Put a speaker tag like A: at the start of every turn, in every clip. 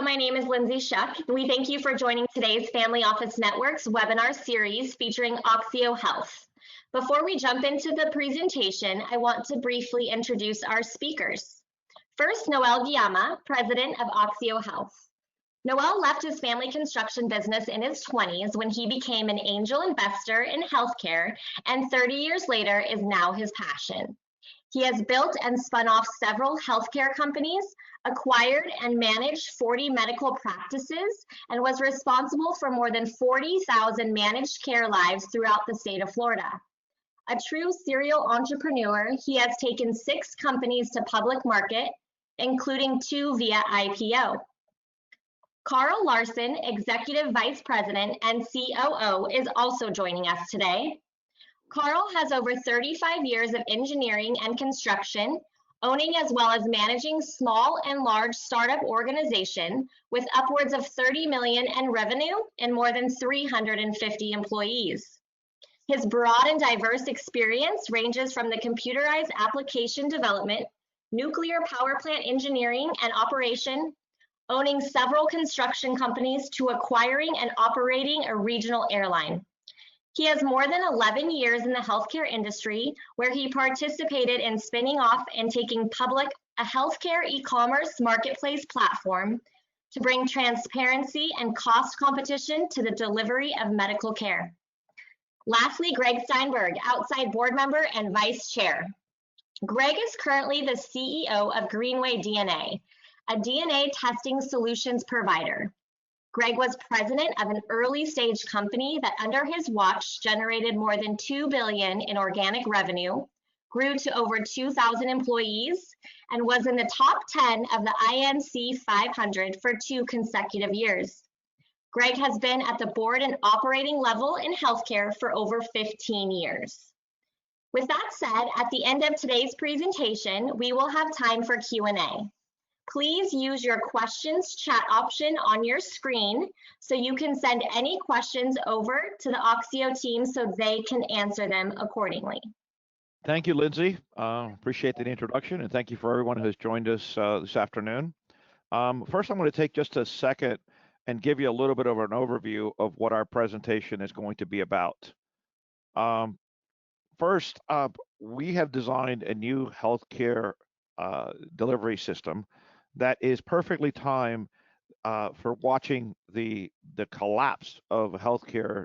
A: my name is Lindsay Shuck. We thank you for joining today's Family Office Network's webinar series featuring OXIO Health. Before we jump into the presentation, I want to briefly introduce our speakers. First, Noel Guillama, president of OXIO Health. Noel left his family construction business in his 20s when he became an angel investor in healthcare, and 30 years later is now his passion. He has built and spun off several healthcare companies, acquired and managed 40 medical practices, and was responsible for more than 40,000 managed care lives throughout the state of Florida. A true serial entrepreneur, he has taken 6 companies to public market, including 2 via IPO. Carl Larson, Executive Vice President and COO, is also joining us today. Carl has over 35 years of engineering and construction, owning as well as managing small and large startup organization with upwards of 30 million in revenue and more than 350 employees. His broad and diverse experience ranges from the computerized application development, nuclear power plant engineering and operation, owning several construction companies, to acquiring and operating a regional airline. He has more than 11 years in the healthcare industry, where he participated in spinning off and taking public a healthcare e-commerce marketplace platform to bring transparency and cost competition to the delivery of medical care. Lastly, Greg Steinberg, outside board member and vice chair. Greg is currently the CEO of Greenway DNA, a DNA testing solutions provider. Greg was president of an early stage company that under his watch generated more than $2 billion in organic revenue, grew to over 2,000 employees, and was in the top 10 of the INC 500 for 2 consecutive years. Greg has been at the board and operating level in healthcare for over 15 years. With that said, at the end of today's presentation, we will have time for Q&A. Please use your questions chat option on your screen so you can send any questions over to the OXIO team so they can answer them accordingly.
B: Thank you, Lindsay. Appreciate the introduction, and thank you for everyone who has joined us this afternoon. First, I'm going to take just a second and give you a little bit of an overview of what our presentation is going to be about. First, we have designed a new healthcare delivery system that is perfectly timed for watching the collapse of healthcare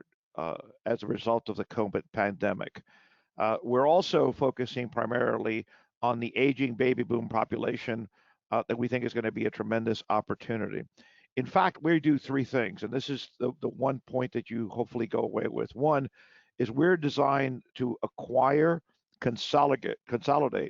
B: as a result of the COVID pandemic. We're also focusing primarily on the aging baby boom population that we think is going to be a tremendous opportunity. In fact, we do 3 things, and this is the one point that you hopefully go away with. One is we're designed to acquire, consolidate,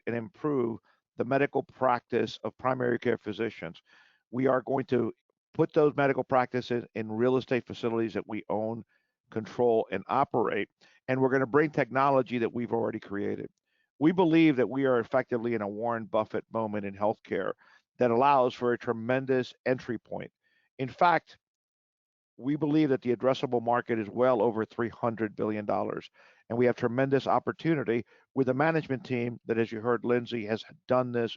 B: and improve the medical practice of primary care physicians. We are going to put those medical practices in real estate facilities that we own, control, and operate, and we're going to bring technology that we've already created. We believe that we are effectively in a Warren Buffett moment in healthcare that allows for a tremendous entry point. In fact, we believe that the addressable market is well over $300 billion, and we have tremendous opportunity with a management team that, as you heard, Lindsay has done this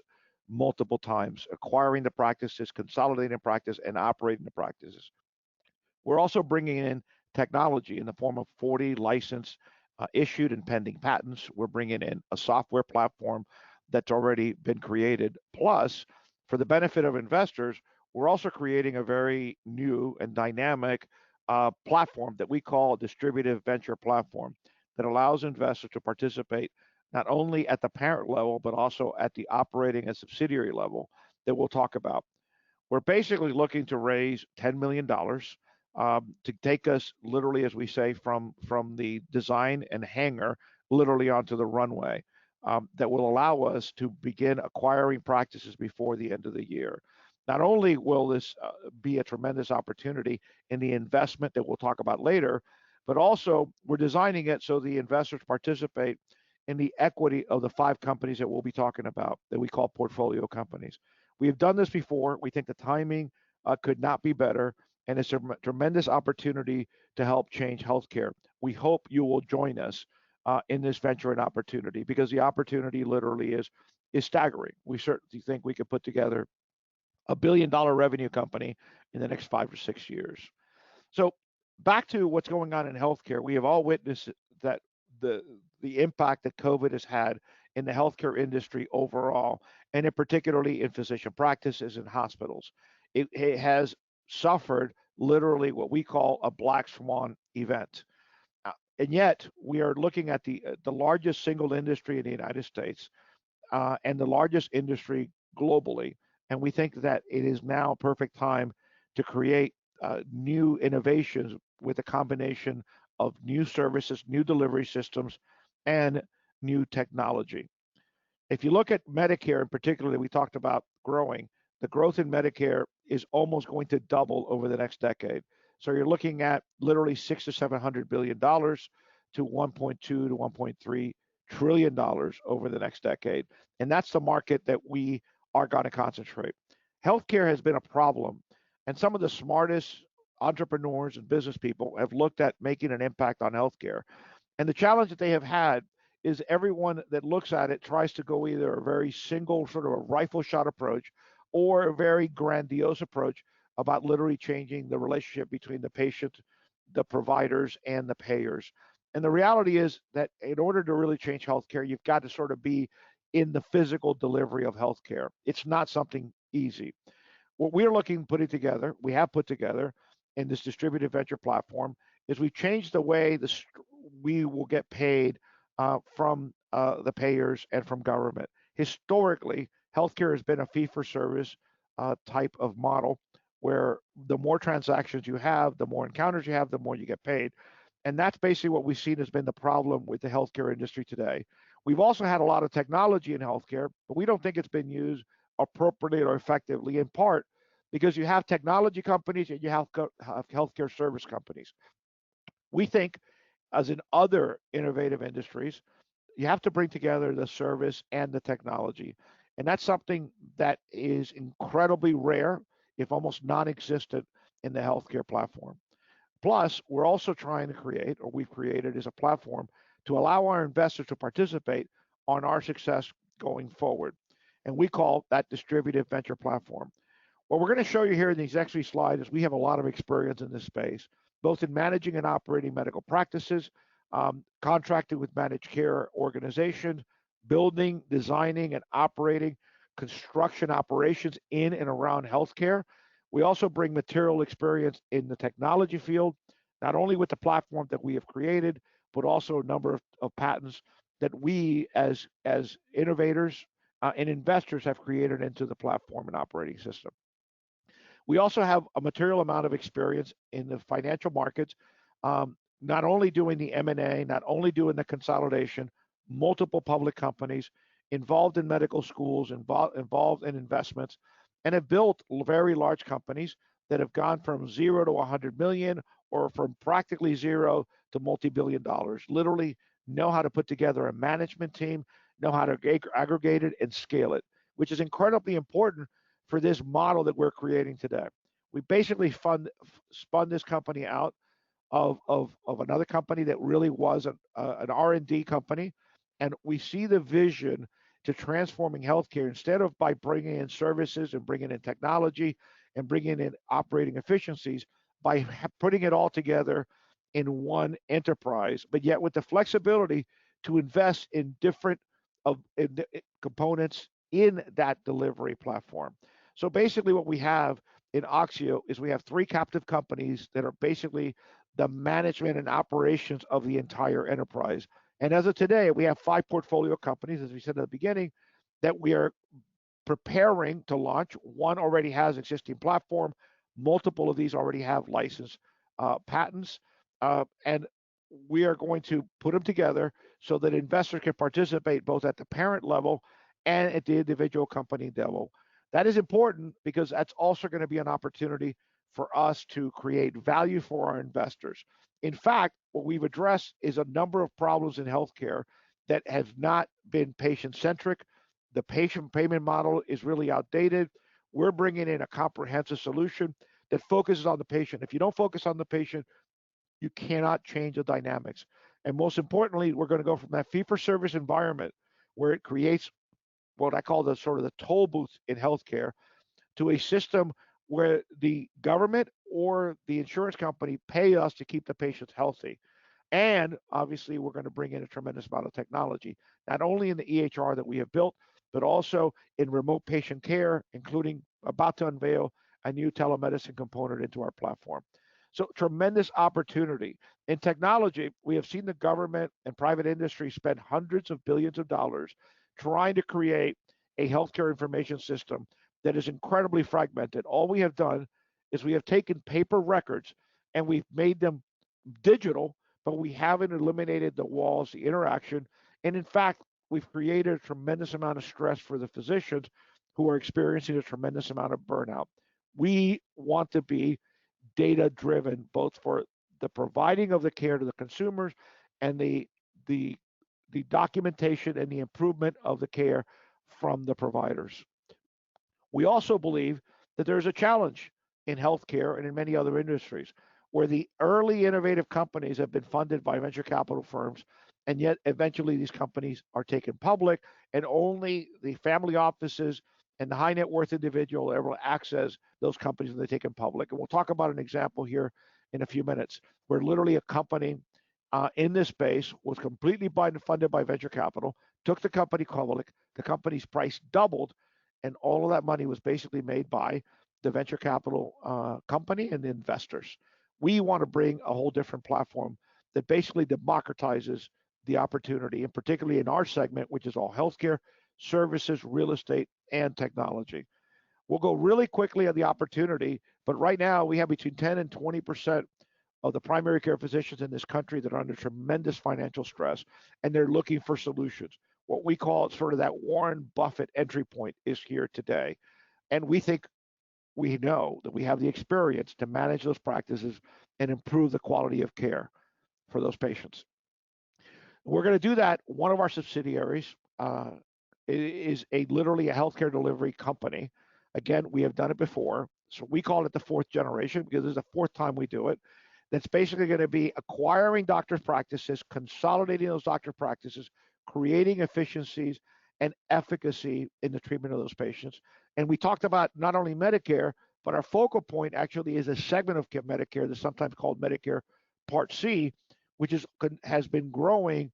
B: multiple times, acquiring the practices, consolidating the practice, and operating the practices. We're also bringing in technology in the form of 40 licensed, issued and pending patents. We're bringing in a software platform that's already been created. Plus, for the benefit of investors, we're also creating a very new and dynamic platform that we call a Distributive Venture Platform that allows investors to participate not only at the parent level, but also at the operating and subsidiary level that we'll talk about. We're basically looking to raise $10 million to take us literally, as we say, from the design and hangar literally onto the runway that will allow us to begin acquiring practices before the end of the year. Not only will this be a tremendous opportunity in the investment that we'll talk about later, but also we're designing it so the investors participate in the equity of the 5 companies that we'll be talking about that we call portfolio companies. We have done this before. We think the timing could not be better, and it's a tremendous opportunity to help change healthcare. We hope you will join us in this venture and opportunity, because the opportunity literally is staggering. We certainly think we could put together $1 billion revenue company in the next 5 to 6 years. So back to what's going on in healthcare, we have all witnessed that the the impact that COVID has had in the healthcare industry overall, and in particularly in physician practices and hospitals. It has suffered literally what we call a black swan event. And yet we are looking at the largest single industry in the United States, and the largest industry globally. And we think that it is now a perfect time to create new innovations with a combination of new services, new delivery systems, and new technology. If you look at Medicare in particular, we talked about growing. The growth in Medicare is almost going to double over the next decade. So you're looking at literally $600 to $700 billion to 1.2 to 1.3 trillion dollars over the next decade. And that's the market that we are going to concentrate. Healthcare has been a problem, and some of the smartest entrepreneurs and business people have looked at making an impact on healthcare. And the challenge that they have had is everyone that looks at it tries to go either a very single sort of a rifle shot approach or a very grandiose approach about literally changing the relationship between the patient, the providers, and the payers. And the reality is that in order to really change healthcare, you've got to sort of be in the physical delivery of healthcare. It's not something easy. What we're looking putting together, we have put together in this distributive venture platform, is we've changed the way we will get paid from the payers and from government. Historically, healthcare has been a fee-for-service type of model where the more transactions you have, the more encounters you have, the more you get paid. And that's basically what we've seen has been the problem with the healthcare industry today. We've also had a lot of technology in healthcare, but we don't think it's been used appropriately or effectively, in part because you have technology companies and you have healthcare service companies. We think, as in other innovative industries, you have to bring together the service and the technology. And that's something that is incredibly rare, if almost non existent, in the healthcare platform. Plus, we're also trying to create, or we've created, is a platform to allow our investors to participate on our success going forward. And we call that Distributive Venture Platform. What we're going to show you here in these next few slides is we have a lot of experience in this space, both in managing and operating medical practices, contracting with managed care organizations, building, designing, and operating construction operations in and around healthcare. We also bring material experience in the technology field, not only with the platform that we have created, but also a number of patents that we as innovators and investors have created into the platform and operating system. We also have a material amount of experience in the financial markets, not only doing the M&A, not only doing the consolidation, multiple public companies, involved in medical schools, involved in investments, and have built very large companies that have gone from 0 to 100 million or from practically zero to multi-billion dollars. Literally know how to put together a management team, know how to aggregate it and scale it, which is incredibly important for this model that we're creating today. We basically spun this company out of another company that really was an R&D company, and we see the vision to transforming healthcare instead of by bringing in services and bringing in technology and bringing in operating efficiencies by putting it all together in one enterprise, but yet with the flexibility to invest in different components in that delivery platform. So basically what we have in OXIO is we have 3 captive companies that are basically the management and operations of the entire enterprise. And as of today, we have 5 portfolio companies, as we said at the beginning, that we are preparing to launch. One already has existing platform. Multiple of these already have licensed patents. And we are going to put them together so that investors can participate both at the parent level and at the individual company level. That is important because that's also going to be an opportunity for us to create value for our investors. In fact, what we've addressed is a number of problems in healthcare that have not been patient-centric. The patient payment model is really outdated. We're bringing in a comprehensive solution that focuses on the patient. If you don't focus on the patient, you cannot change the dynamics. And most importantly, we're going to go from that fee-for-service environment where it creates what I call the sort of the toll booth in healthcare to a system where the government or the insurance company pay us to keep the patients healthy. And obviously, we're going to bring in a tremendous amount of technology, not only in the EHR that we have built, but also in remote patient care, including about to unveil a new telemedicine component into our platform. So, tremendous opportunity. In technology, we have seen the government and private industry spend hundreds of billions of dollars trying to create a healthcare information system that is incredibly fragmented. All we have done is we have taken paper records and we've made them digital, but we haven't eliminated the walls, the interaction. And in fact, we've created a tremendous amount of stress for the physicians who are experiencing a tremendous amount of burnout. We want to be data driven, both for the providing of the care to the consumers and the the documentation and the improvement of the care from the providers. We also believe that there's a challenge in healthcare and in many other industries where the early innovative companies have been funded by venture capital firms, and yet eventually these companies are taken public, and only the family offices and the high net worth individual are able to access those companies when they take them public. And we'll talk about an example here in a few minutes where literally a company in this space was completely funded by venture capital, took the company public, the company's price doubled, and all of that money was basically made by the venture capital company and the investors. We want to bring a whole different platform that basically democratizes the opportunity, and particularly in our segment, which is all healthcare, services, real estate, and technology. We'll go really quickly on the opportunity, but right now we have between 10 and 20% of the primary care physicians in this country that are under tremendous financial stress, and they're looking for solutions. What we call it sort of that Warren Buffett entry point is here today. And we think we know that we have the experience to manage those practices and improve the quality of care for those patients. We're going to do that. One of our subsidiaries is literally a healthcare delivery company. Again, we have done it before. So we call it the fourth generation because this is the fourth time we do it. That's basically going to be acquiring doctors' practices, consolidating those doctor practices, creating efficiencies and efficacy in the treatment of those patients. And we talked about not only Medicare, but our focal point actually is a segment of Medicare that's sometimes called Medicare Part C, which has been growing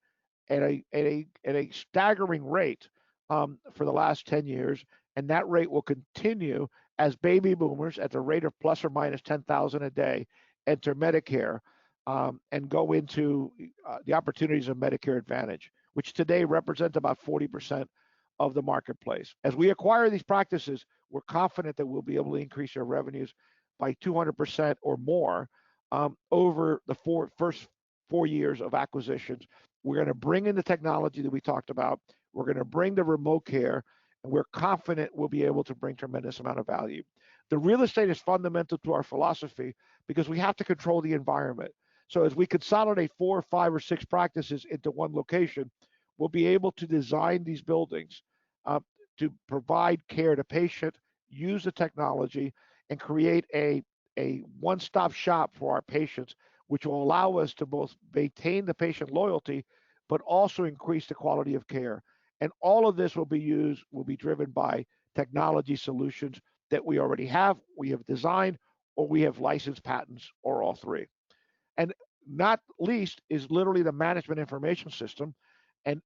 B: at a staggering rate for the last 10 years. And that rate will continue as baby boomers at the rate of plus or minus 10,000 a day enter Medicare and go into the opportunities of Medicare Advantage, which today represents about 40% of the marketplace. As we acquire these practices, we're confident that we'll be able to increase our revenues by 200% or more over the first 4 years of acquisitions. We're going to bring in the technology that we talked about. We're going to bring the remote care, and we're confident we'll be able to bring tremendous amount of value. The real estate is fundamental to our philosophy because we have to control the environment. So as we consolidate 4, 5, or 6 practices into one location, we'll be able to design these buildings to provide care to patient, use the technology, and create a one-stop shop for our patients, which will allow us to both maintain the patient loyalty, but also increase the quality of care. And all of this will be driven by technology solutions that we already have, we have designed, or we have licensed patents, or all three. And not least is literally the management information system and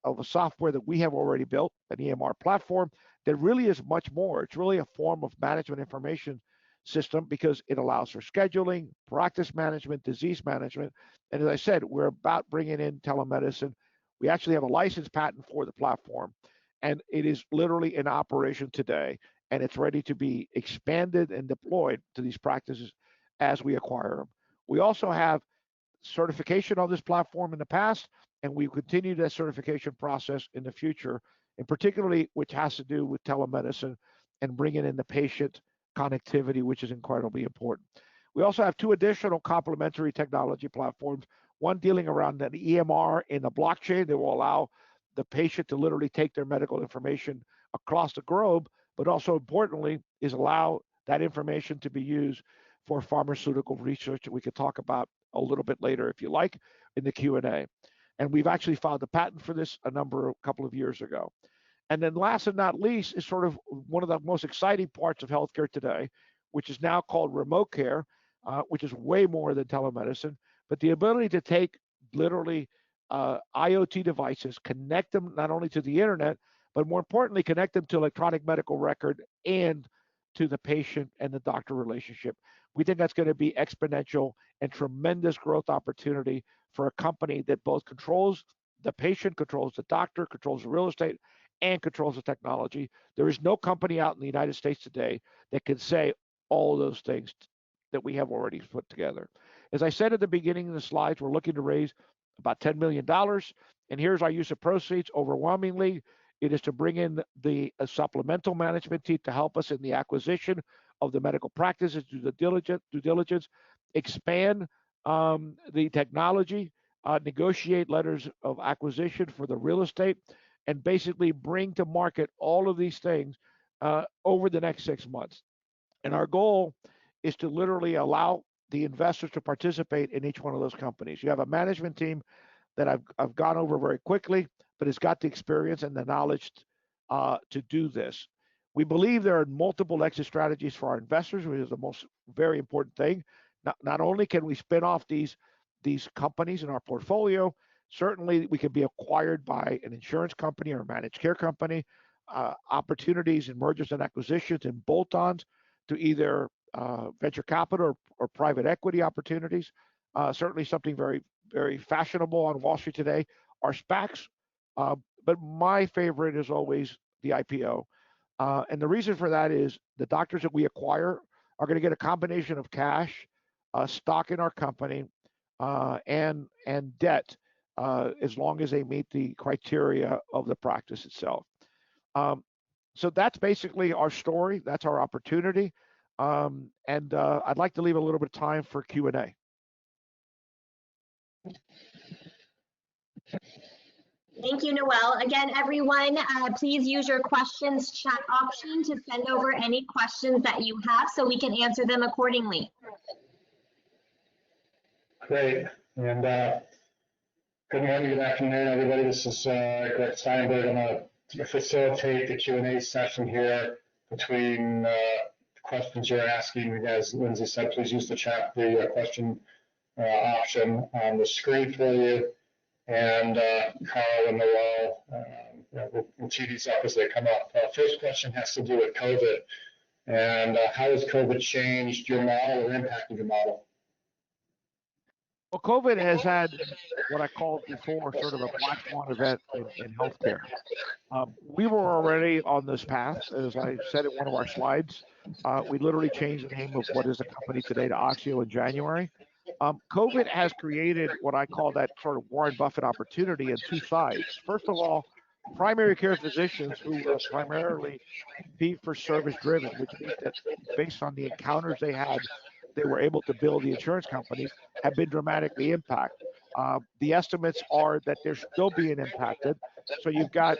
B: of a software that we have already built, an EMR platform that really is much more. It's really a form of management information system because it allows for scheduling, practice management, disease management. And as I said, we're about bringing in telemedicine. We actually have a licensed patent for the platform, and it is literally in operation today, and it's ready to be expanded and deployed to these practices as we acquire them. We also have certification on this platform in the past, and we continue that certification process in the future, and particularly which has to do with telemedicine and bringing in the patient connectivity, which is incredibly important. We also have 2 additional complementary technology platforms, one dealing around the EMR in the blockchain that will allow the patient to literally take their medical information across the globe, but also importantly is allow that information to be used for pharmaceutical research that we could talk about a little bit later if you like in the Q&A. And we've actually filed a patent for this a couple of years ago. And then last and not least is sort of one of the most exciting parts of healthcare today, which is now called remote care, which is way more than telemedicine, but the ability to take literally IoT devices, connect them not only to the internet, but more importantly, connect them to electronic medical record and to the patient and the doctor relationship. We think that's going to be exponential and tremendous growth opportunity for a company that both controls the patient, controls the doctor, controls the real estate, and controls the technology. There is no company out in the United States today that can say all of those things that we have already put together. As I said at the beginning of the slides, we're looking to raise about $10 million. And here's our use of proceeds. Overwhelmingly, it is to bring in the supplemental management team to help us in the acquisition of the medical practices, due diligence, expand the technology, negotiate letters of acquisition for the real estate, and basically bring to market all of these things over the next 6 months. And our goal is to literally allow the investors to participate in each one of those companies. You have a management team that I've gone over very quickly, but it's got the experience and the knowledge to do this. We believe there are multiple exit strategies for our investors, which is the most very important thing. Not only can we spin off these companies in our portfolio, certainly we can be acquired by an insurance company or a managed care company, opportunities in mergers and acquisitions and bolt-ons to either venture capital or private equity opportunities. Certainly something very, very fashionable on Wall Street today are SPACs. But my favorite is always the IPO. And the reason for that is the doctors that we acquire are going to get a combination of cash, stock in our company, and debt, as long as they meet the criteria of the practice itself. So that's basically our story. That's our opportunity. And I'd like to leave a little bit of time for Q&A.
A: Thank you, Noel. Again, everyone, please use your questions chat option to send over any questions that you have so we can answer them accordingly.
C: Great. And good morning, good afternoon, everybody. This is Greg Steinberg. I'm going to facilitate the Q&A session here between the questions you're asking. As Lindsay said, please use the question option on the screen for you. And Carl and Noel, we'll tee these up as they come up. First question has to do with COVID. And how has COVID changed your model or impacted your model?
B: Well, COVID has had what I called before sort of a black swan event in healthcare. We were already on this path. As I said in one of our slides, we literally changed the name of what is the company today to OXIO in January. COVID has created what I call that sort of Warren Buffett opportunity in two sides. First of all, primary care physicians who are primarily fee-for-service driven, which means that based on the encounters they had, they were able to bill the insurance companies, have been dramatically impacted. The estimates are that they're still being impacted. So you've got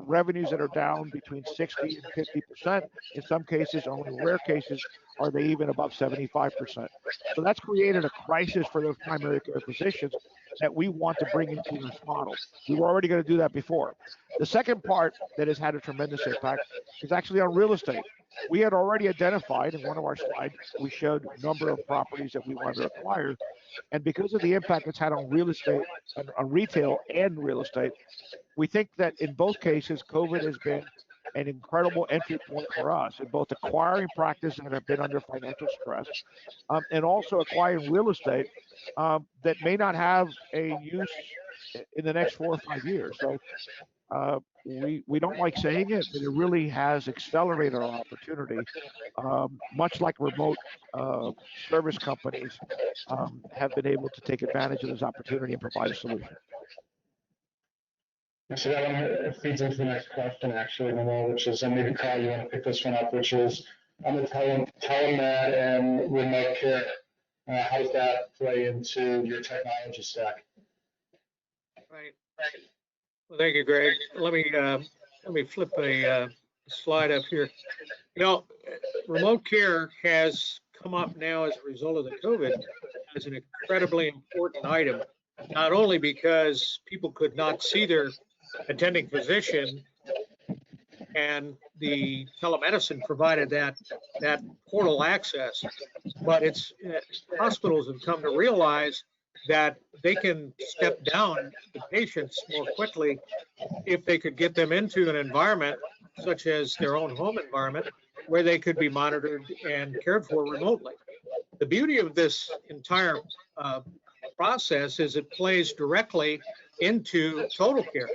B: revenues that are down between 60 and 50%. In some cases, only rare cases, are they even above 75%. So that's created a crisis for those primary care physicians that we want to bring into this model. We were already going to do that before. The second part that has had a tremendous impact is actually on real estate. We had already identified in one of our slides, we showed a number of properties that we wanted to acquire. And because of the impact it's had on real estate, on retail and real estate, we think that in both cases, COVID has been an incredible entry point for us in both acquiring practices that have been under financial stress and also acquiring real estate that may not have a use in the next 4 or 5 years. So we don't like saying it, but it really has accelerated our opportunity, much like remote service companies have been able to take advantage of this opportunity and provide a solution.
C: So that feeds into the next question, actually, Noel, which is, and maybe Carl, you want to pick this one up, which is on the telemed and remote care. How does that play into your technology stack?
D: Right. Well, thank you, Greg. Let me flip a slide up here. You know, remote care has come up now as a result of the COVID as an incredibly important item, not only because people could not see their attending physician and the telemedicine provided that portal access. But hospitals have come to realize that they can step down the patients more quickly if they could get them into an environment such as their own home environment where they could be monitored and cared for remotely. The beauty of this entire process is it plays directly into total care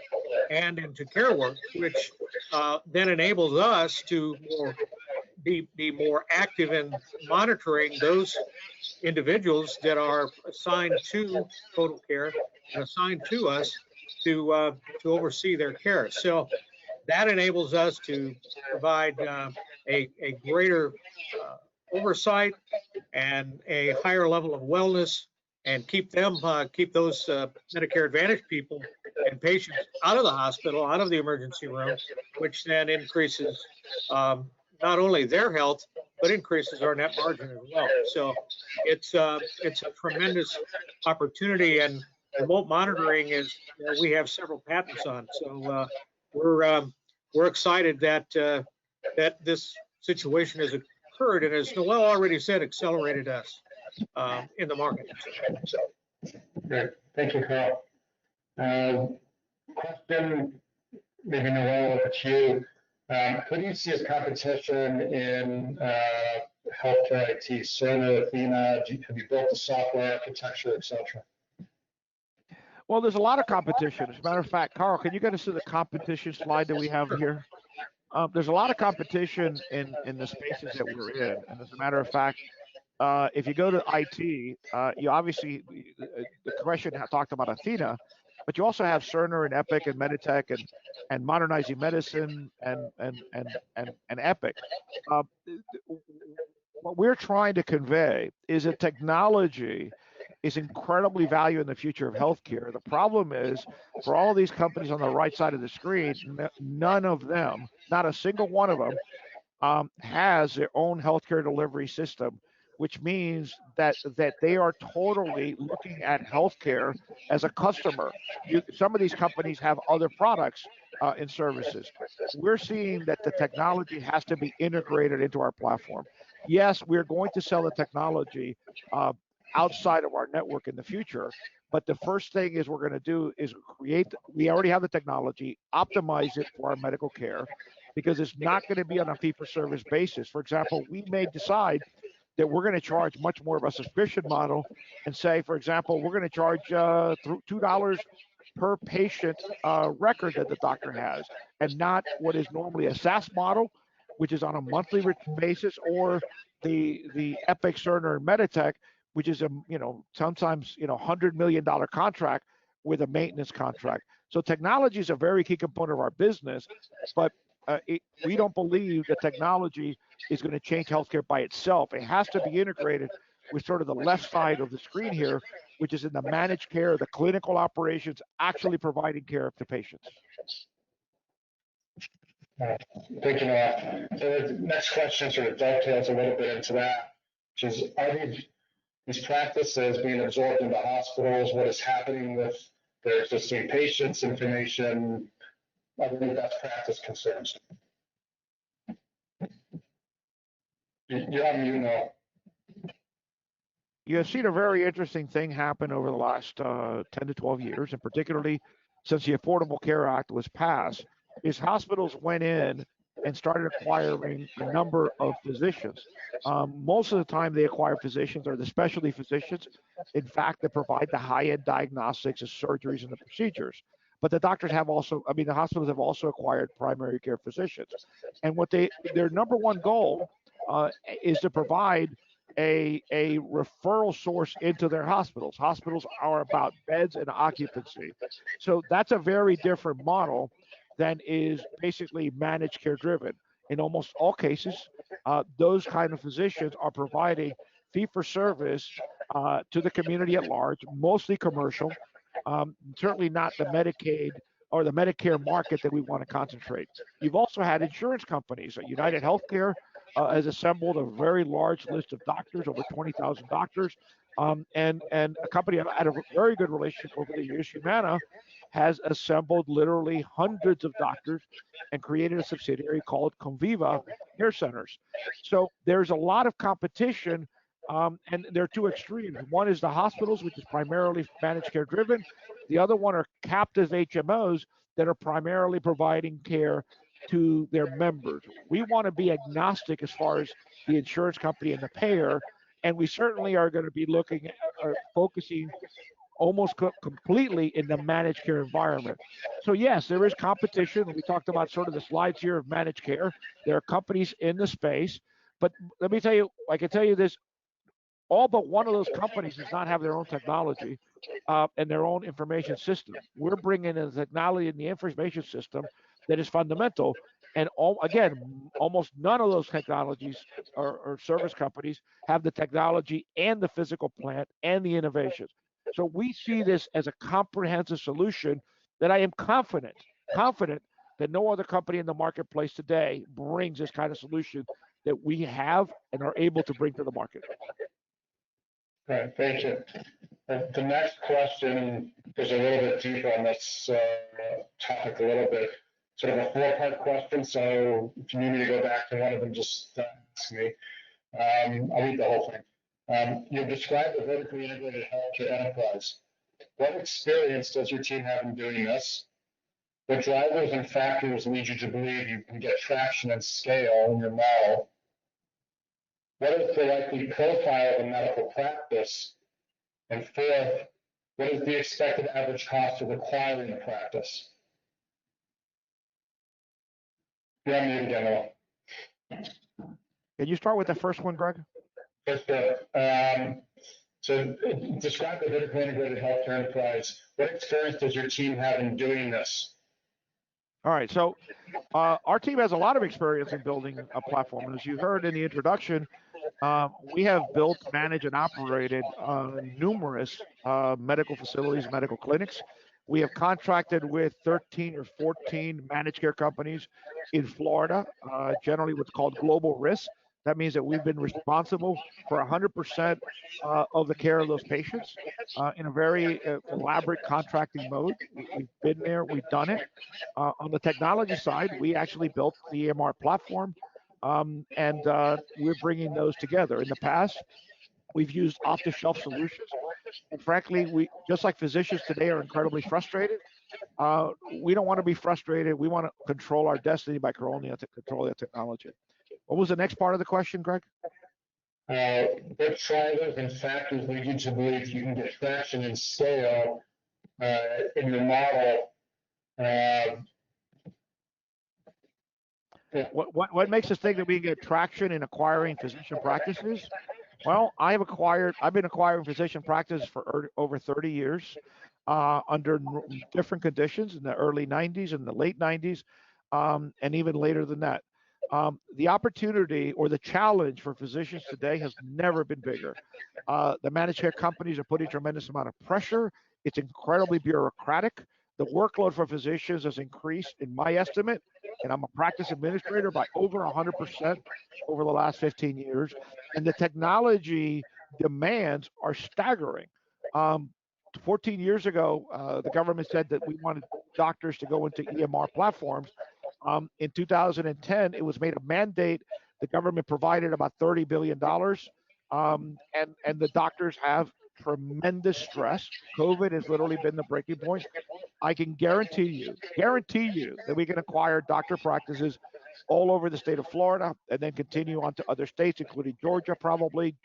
D: and into care work, which then enables us to be more active in monitoring those individuals that are assigned to total care and assigned to us to oversee their care. So that enables us to provide a greater oversight and a higher level of wellness, and keep those Medicare Advantage people and patients out of the hospital, out of the emergency room, which then increases not only their health, but increases our net margin as well. So it's a tremendous opportunity, and remote monitoring is we have several patents on. So we're excited that this situation has occurred, and as Noel already said, accelerated us in the market.
C: Great, thank you, Carl. Question, maybe Noel, over to you. Who do you see as competition in healthcare IT? Cerner, Athena, have you built the software architecture, et cetera?
B: Well, there's a lot of competition. As a matter of fact, Carl, can you get us to the competition slide that we have here? There's a lot of competition in the spaces that we're in. And as a matter of fact, if you go to IT, you obviously, the question talked about Athena, but you also have Cerner and Epic and Meditech and Modernizing Medicine and Epic. What we're trying to convey is that technology is incredibly valuable in the future of healthcare. The problem is, for all of these companies on the right side of the screen, none of them, not a single one of them, has their own healthcare delivery system, which means that they are totally looking at healthcare as a customer. Some of these companies have other products and services. We're seeing that the technology has to be integrated into our platform. Yes, we're going to sell the technology outside of our network in the future, but the first thing is we're going to do is we already have the technology, optimize it for our medical care, because it's not going to be on a fee-for-service basis. For example, we may decide that we're going to charge much more of a subscription model and say, for example, we're going to charge $2 per patient record that the doctor has, and not what is normally a SaaS model, which is on a monthly basis, or the Epic, Cerner, and Meditech, which is sometimes $100 million contract with a maintenance contract. So technology is a very key component of our business, but we don't believe that technology is going to change healthcare by itself. It has to be integrated with sort of the left side of the screen here, which is in the managed care, the clinical operations, actually providing care to patients.
C: Thank you, Noel. So the next question sort of dovetails a little bit into that, which is, are these practices being absorbed into hospitals? What is happening with their existing patients' information? Are there any best practice concerns? You're on mute, Noel.
B: You have seen a very interesting thing happen over the last 10 to 12 years, and particularly since the Affordable Care Act was passed, is hospitals went in and started acquiring a number of physicians. Most of the time they acquire physicians are the specialty physicians, in fact, that provide the high-end diagnostics, the surgeries, and the procedures. But the doctors have also, the hospitals have also acquired primary care physicians. And their number one goal is to provide a referral source into their hospitals. Hospitals are about beds and occupancy. So that's a very different model than is basically managed care driven. In almost all cases, those kind of physicians are providing fee-for-service to the community at large, mostly commercial, certainly not the Medicaid or the Medicare market that we want to concentrate. You've also had insurance companies. United Healthcare has assembled a very large list of doctors, over 20,000 doctors, and a company I've had a very good relationship over the years, Humana, has assembled literally hundreds of doctors and created a subsidiary called Conviva Care Centers. So there's a lot of competition, and there are two extremes. One is the hospitals, which is primarily managed care driven. The other one are captive HMOs that are primarily providing care to their members. We want to be agnostic as far as the insurance company and the payer, and we certainly are going to be looking at focusing almost completely in the managed care environment. So yes, there is competition. We talked about sort of the slides here of managed care. There are companies in the space, but let me tell you, I can tell you this, all but one of those companies does not have their own technology and their own information system. We're bringing in the technology and the information system that is fundamental. And again, almost none of those technologies or service companies have the technology and the physical plant and the innovations. So we see this as a comprehensive solution that I am confident that no other company in the marketplace today brings this kind of solution that we have and are able to bring to the market.
C: Right, thank you. The next question is a little bit deeper on this topic a little bit, sort of a four-part question. So if you need me to go back to one of them, just ask me. I'll read the whole thing. You've described a vertically integrated healthcare enterprise. What experience does your team have in doing this? What drivers and factors lead you to believe you can get traction and scale in your model? What is the likely profile of a medical practice? And fourth, what is the expected average cost of acquiring a practice? You're on mute again, Noah.
B: Can you start with the first one, Greg?
C: Yes, sir. So describe the vertically integrated healthcare enterprise. What experience does your team have in doing this?
B: All right, so our team has a lot of experience in building a platform. And as you heard in the introduction, we have built, managed, and operated numerous medical facilities, medical clinics. We have contracted with 13 or 14 managed care companies in Florida, generally what's called global risk. That means that we've been responsible for 100% of the care of those patients in a very elaborate contracting mode. We've been there, we've done it. On the technology side, we actually built the EMR platform, and we're bringing those together. In the past, we've used off-the-shelf solutions, and frankly, we just like physicians today are incredibly frustrated. We don't want to be frustrated. We want to control our destiny by controlling the technology. What was the next part of the question, Greg?
C: What drivers and factors lead you to believe you can get traction and scale in your model?
B: What makes us think that we can get traction in acquiring physician practices? Well, I've been acquiring physician practices for over 30 years under different conditions in the early 90s and the late 90s, and even later than that. The opportunity or the challenge for physicians today has never been bigger. The managed care companies are putting a tremendous amount of pressure. It's incredibly bureaucratic. The workload for physicians has increased, in my estimate, and I'm a practice administrator, by over 100% over the last 15 years. And the technology demands are staggering. 14 years ago, the government said that we wanted doctors to go into EMR platforms. In 2010, it was made a mandate. The government provided about $30 billion, and the doctors have tremendous stress. COVID has literally been the breaking point. I can guarantee you that we can acquire doctor practices all over the state of Florida and then continue on to other states, including Georgia, probably,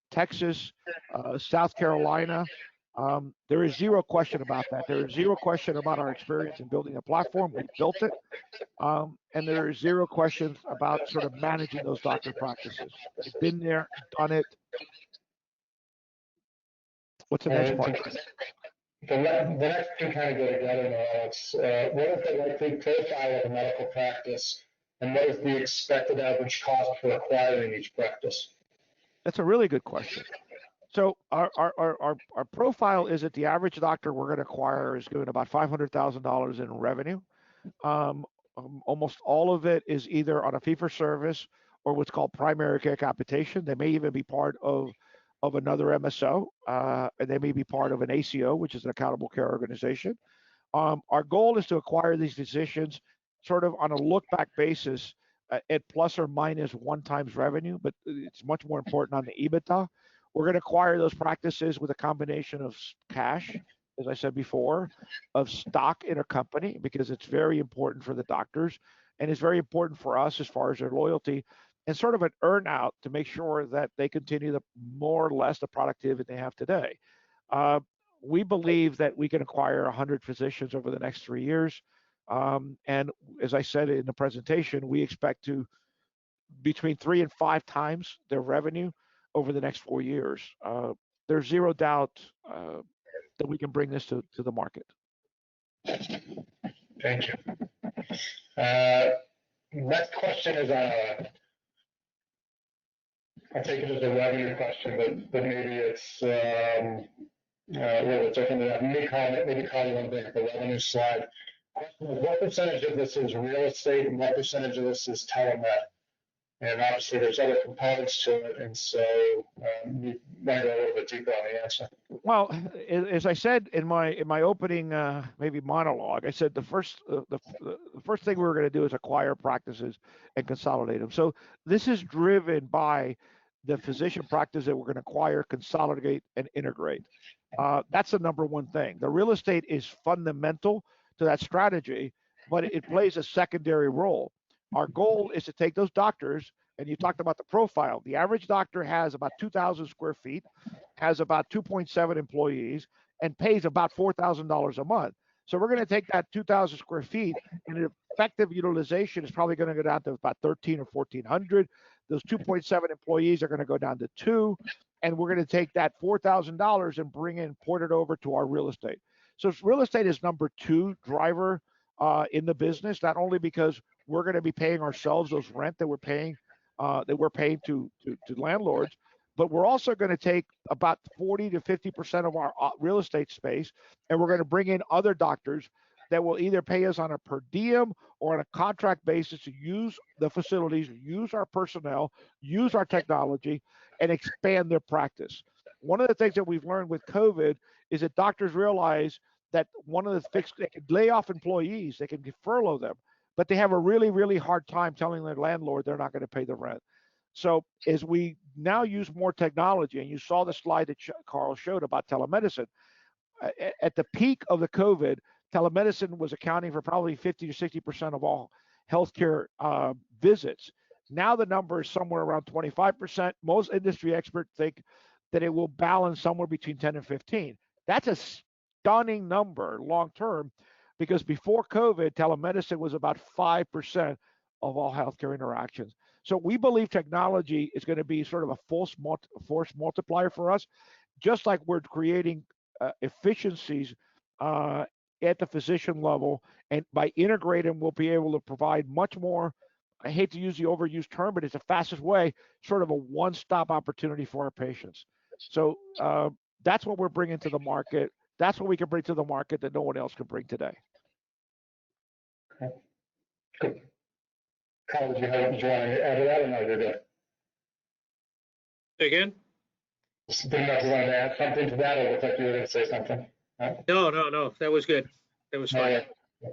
B: Texas, South Carolina. There is zero question about that. There is zero question about our experience in building a platform. We built it. And there is zero questions about sort of managing those doctor practices. We've been there, done it. What's the next part?
C: The next two kind of go together now, Alex. What is the likely profile of a medical practice, and what is the expected average cost for acquiring each practice?
B: That's a really good question. So our profile is that the average doctor we're going to acquire is doing about $500,000 in revenue. Almost all of it is either on a fee-for-service or what's called primary care capitation. They may even be part of of another MSO, and they may be part of an ACO, which is an accountable care organization. Our goal is to acquire these physicians sort of on a look-back basis at plus or minus 1x revenue, but it's much more important on the EBITDA. We're going to acquire those practices with a combination of cash, as I said before, of stock in a company, because it's very important for the doctors, and it's very important for us as far as their loyalty, and sort of an earn out to make sure that they continue the more or less the productivity they have today. We believe that we can acquire 100 physicians over the next 3 years. And as I said in the presentation, we expect to between 3 and 5 times their revenue over the next 4 years. There's zero doubt that we can bring this to the market.
C: Thank you. Next question is I take it as a revenue question, but maybe it's a little bit different than that. Maybe call you on the revenue slide. Question is, what percentage of this is real estate and what percentage of this is telemed? And obviously there's other components to it, and so you might go a little bit deeper on the answer.
B: Well, as I said in my opening maybe monologue, I said the first thing we're going to do is acquire practices and consolidate them. So this is driven by the physician practice that we're going to acquire, consolidate, and integrate. That's the number one thing. The real estate is fundamental to that strategy, but it plays a secondary role. Our goal is to take those doctors, and you talked about the profile. The average doctor has about 2,000 square feet, has about 2.7 employees, and pays about $4,000 a month. So we're going to take that 2,000 square feet, and effective utilization is probably going to go down to about 1,300 or 1,400. Those 2.7 employees are going to go down to 2, and we're going to take that $4,000 and port it over to our real estate. So real estate is number 2 driver in the business, not only because we're going to be paying ourselves those rent that we're paying to landlords, but we're also going to take about 40 to 50% of our real estate space, and we're going to bring in other doctors that will either pay us on a per diem or on a contract basis to use the facilities, use our personnel, use our technology, and expand their practice. One of the things that we've learned with COVID is that doctors realize that one of the fixed, they can lay off employees, they can furlough them, but they have a really, really hard time telling their landlord they're not going to pay the rent. So as we now use more technology, and you saw the slide that Carl showed about telemedicine, at the peak of the COVID, telemedicine was accounting for probably 50 to 60% of all healthcare visits. Now the number is somewhere around 25%. Most industry experts think that it will balance somewhere between 10 and 15. That's a stunning number long term, because before COVID, telemedicine was about 5% of all healthcare interactions. So we believe technology is going to be sort of a force multiplier for us, just like we're creating efficiencies at the physician level, and by integrating, we'll be able to provide much more. I hate to use the overused term, but it's the fastest way, sort of a one-stop opportunity for our patients. So that's what we're bringing to the market. That's what we can bring to the market that no one else can bring today.
C: Okay. Good. Carl, did you want to add to that, or no, you're good?
D: Again?
C: Didn't know if you wanted to add something to that, or looked like you were going to say something.
D: No. That was good. That was fine.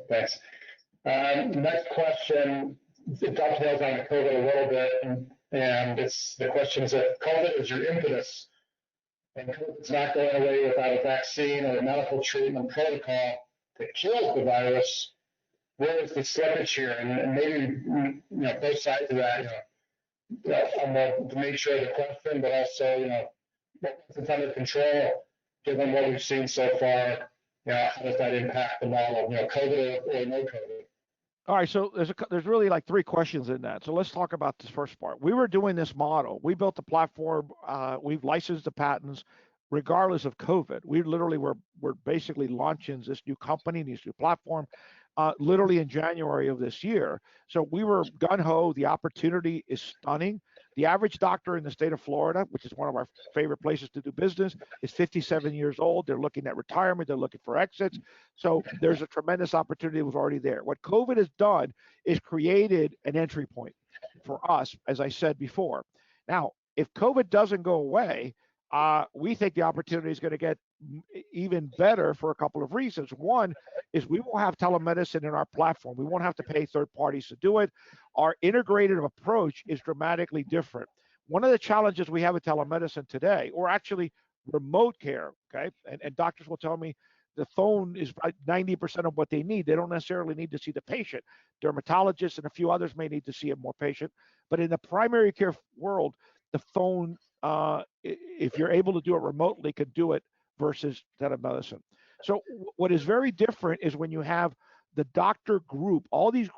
C: Thanks. Next question, it dovetails on the COVID a little bit, and the question is that COVID is your impetus, and COVID's not going away without a vaccine or a medical treatment protocol that kills the virus. Where is the slippage here? And maybe, both sides of that, on the nature of the question, but also, once it's under control, given what we've seen so far, how does that impact the model, COVID or no COVID?
B: All right, so there's really like 3 questions in that. So let's talk about this first part. We were doing this model. We built the platform. We've licensed the patents regardless of COVID. We literally were basically launching this new company, this new platform, literally in January of this year. So we were gung-ho. The opportunity is stunning. The average doctor in the state of Florida, which is one of our favorite places to do business, is 57 years old. They're looking at retirement. They're looking for exits. So there's a tremendous opportunity that was already there. What COVID has done is created an entry point for us, as I said before. Now, if COVID doesn't go away, we think the opportunity is going to get even better for a couple of reasons. One is we will have telemedicine in our platform. We won't have to pay third parties to do it. Our integrated approach is dramatically different. One of the challenges we have with telemedicine today, or actually remote care, okay, and doctors will tell me the phone is 90% of what they need. They don't necessarily need to see the patient. Dermatologists and a few others may need to see a more patient. But in the primary care world, the phone, if you're able to do it remotely, can do it versus telemedicine. So what is very different is when you have the doctor group, all these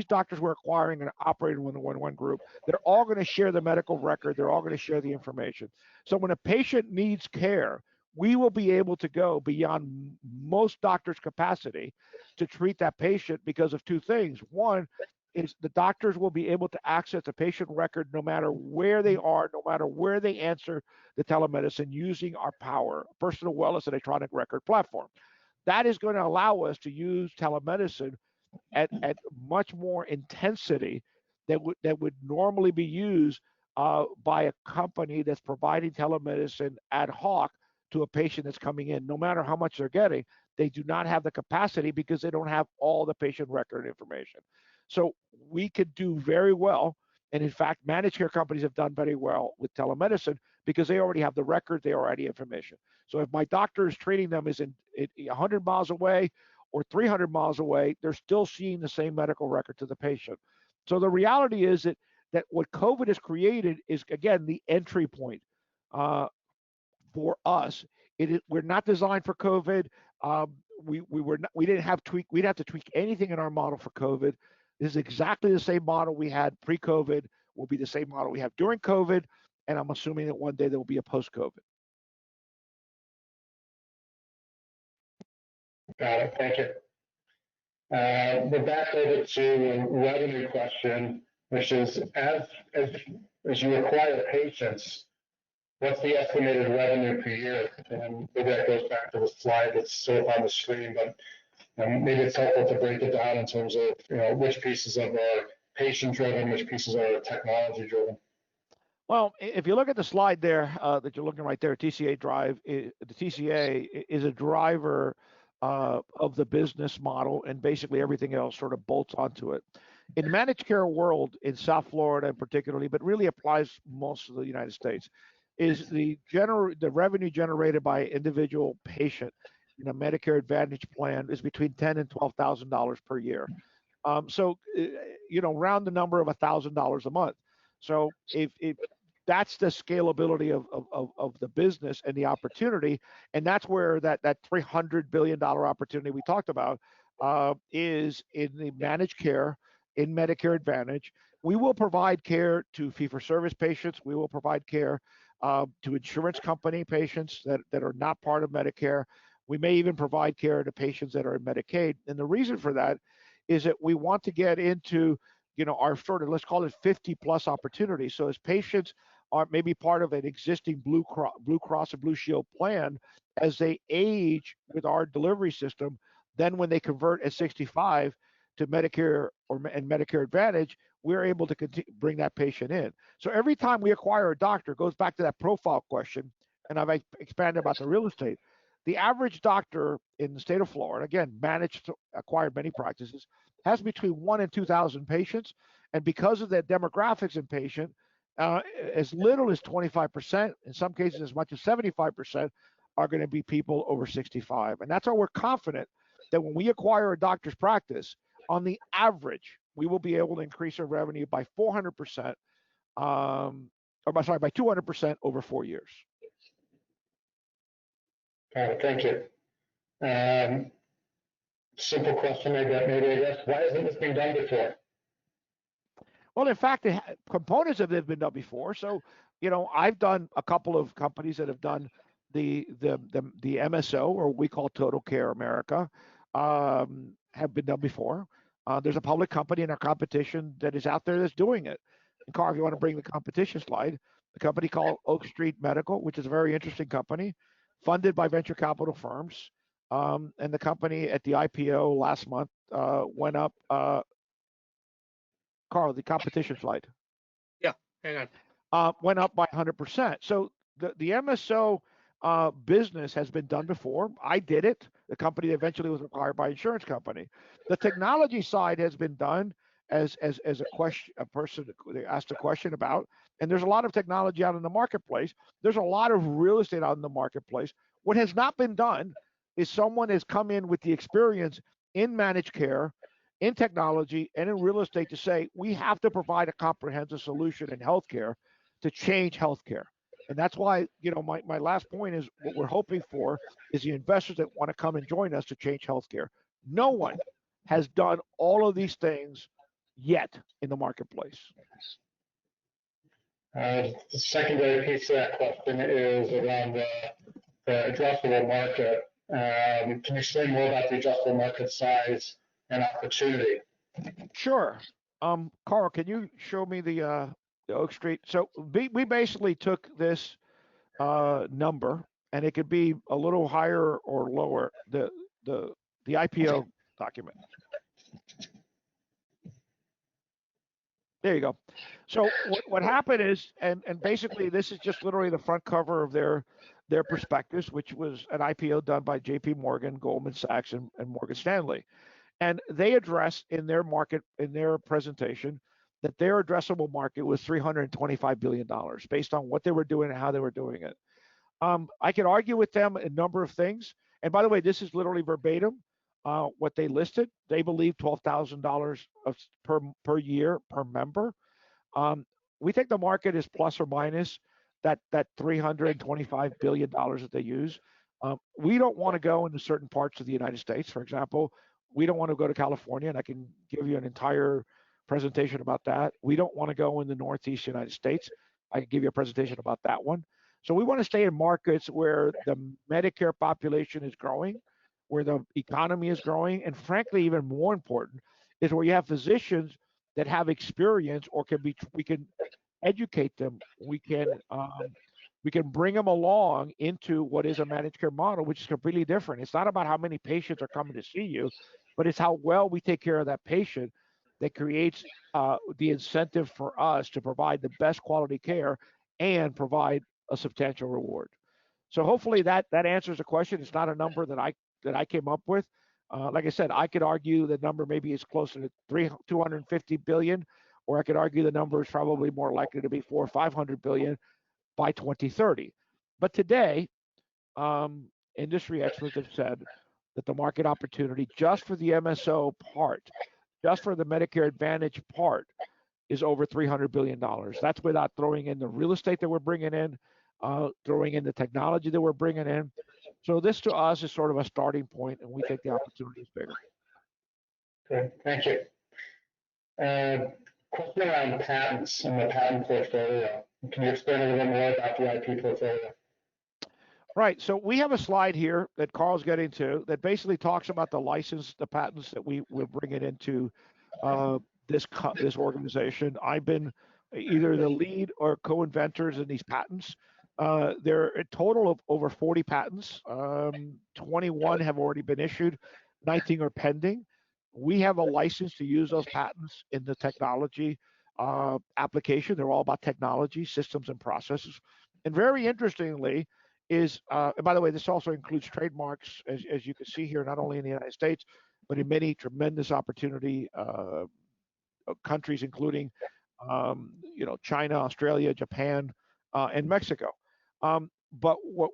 B: doctors we're acquiring and operating in one group, they're all going to share the medical record. They're all going to share the information. So when a patient needs care, we will be able to go beyond most doctors' capacity to treat that patient because of two things. One is the doctors will be able to access the patient record no matter where they are, no matter where they answer the telemedicine using our power, personal wellness and electronic record platform. That is going to allow us to use telemedicine at much more intensity that would normally be used by a company that's providing telemedicine ad hoc to a patient that's coming in. No matter how much they're getting, they do not have the capacity because they don't have all the patient record information. So we could do very well, and in fact, managed care companies have done very well with telemedicine because they already have the record, they already have information. So if my doctor is treating them is in 100 miles away or 300 miles away, they're still seeing the same medical record to the patient. So the reality is that what COVID has created is, again, the entry point for us. We're not designed for COVID. We didn't have we'd have to tweak anything in our model for COVID. This is exactly the same model we had pre-COVID. Will be the same model we have during COVID, and I'm assuming that one day there will be a post-COVID.
C: Got it. Thank you. We're back over to a revenue question, which is as you acquire patients, what's the estimated revenue per year? And maybe that goes back to the slide that's sort of on the screen, but maybe it's helpful to break it down in terms of which pieces of are patient-driven, which pieces are technology-driven.
B: Well, if you look at the slide there that you're looking right there, TCA drive, the TCA is a driver of the business model, and basically everything else sort of bolts onto it. In the managed care world, in South Florida particularly, but really applies most of the United States, is the revenue generated by individual patient in a Medicare Advantage plan is between $10,000 and $12,000 per year. So round the number of $1,000 a month. So if that's the scalability of the business and the opportunity, and that's where that $300 billion opportunity we talked about is in the managed care, in Medicare Advantage. We will provide care to fee-for-service patients. We will provide care to insurance company patients that are not part of Medicare. We may even provide care to patients that are in Medicaid. And the reason for that is that we want to get into our sort of, let's call it 50+ opportunities. So as patients are maybe part of an existing Blue Cross and Blue Shield plan, as they age with our delivery system, then when they convert at 65 to Medicare and Medicare Advantage, we're able to bring that patient in. So every time we acquire a doctor, it goes back to that profile question, and I've expanded about the real estate. The average doctor in the state of Florida, again, managed to acquire many practices, has between 1,000 and 2,000 patients. And because of their demographics in patient, as little as 25%, in some cases as much as 75%, are going to be people over 65. And that's why we're confident that when we acquire a doctor's practice, on the average, we will be able to increase our revenue by 400%, by 200% over 4 years.
C: Got it. Thank you. Simple question, maybe I guess. Why hasn't this been done before?
B: Well, in fact, the components of it have been done before. So, I've done a couple of companies that have done the MSO, or we call Total Care America, have been done before. There's a public company in our competition that is out there that's doing it. And Carl, if you want to bring the competition slide, the company called Oak Street Medical, which is a very interesting company, funded by venture capital firms. And the company at the IPO last month went up. Carl, the competition slide.
D: Yeah, hang on.
B: Went up by 100%. So the MSO business has been done before. I did it. The company eventually was acquired by an insurance company. The technology side has been done as a question, a person asked a question about. And there's a lot of technology out in the marketplace. There's a lot of real estate out in the marketplace. What has not been done is someone has come in with the experience in managed care, in technology, and in real estate to say we have to provide a comprehensive solution in healthcare to change healthcare. And that's why, my last point is what we're hoping for is the investors that want to come and join us to change healthcare. No one has done all of these things yet in the marketplace.
C: The secondary piece of that question is around the addressable market. Can you explain more about the addressable market size and opportunity?
B: Sure. Carl, can you show me the Oak Street? So we basically took this number, and it could be a little higher or lower, the IPO document. There you go. So what happened is, and basically this is just literally the front cover of their prospectus, which was an IPO done by JP Morgan, Goldman Sachs, and Morgan Stanley. And they address in their presentation that their addressable market was $325 billion based on what they were doing and how they were doing it. I could argue with them a number of things. And by the way, this is literally verbatim what they listed. They believe $12,000 per year per member. We think the market is plus or minus that $325 billion that they use. We don't want to go into certain parts of the United States. For example, we don't want to go to California, and I can give you an entire presentation about that. We don't want to go in the Northeast United States. I can give you a presentation about that one. So we want to stay in markets where the Medicare population is growing, where the economy is growing, and frankly, even more important, is where you have physicians that have experience or we can educate them. We can bring them along into what is a managed care model, which is completely different. It's not about how many patients are coming to see you, but it's how well we take care of that patient that creates the incentive for us to provide the best quality care and provide a substantial reward. So hopefully that answers the question. It's not a number that I came up with. Like I said, I could argue the number maybe is closer to 250 billion, or I could argue the number is probably more likely to be 400 or 500 billion by 2030. But today, industry experts have said that the market opportunity just for the MSO part, just for the Medicare Advantage part, is over $300 billion. That's without throwing in the real estate that we're bringing in, throwing in the technology that we're bringing in. So this to us is sort of a starting point, and we think the opportunity is bigger.
C: Okay, thank you. Question around patents and the patent portfolio. Can you explain a little more about the IP portfolio?
B: Right. So we have a slide here that Carl's getting to that basically talks about the license, the patents that we will bring it into this organization. I've been either the lead or co-inventors in these patents. There are a total of over 40 patents. 21 have already been issued, 19 are pending. We have a license to use those patents in the technology application. They're all about technology, systems, and processes. And very interestingly is, and by the way, this also includes trademarks, as you can see here, not only in the United States, but in many tremendous opportunity countries, including China, Australia, Japan, and Mexico. But what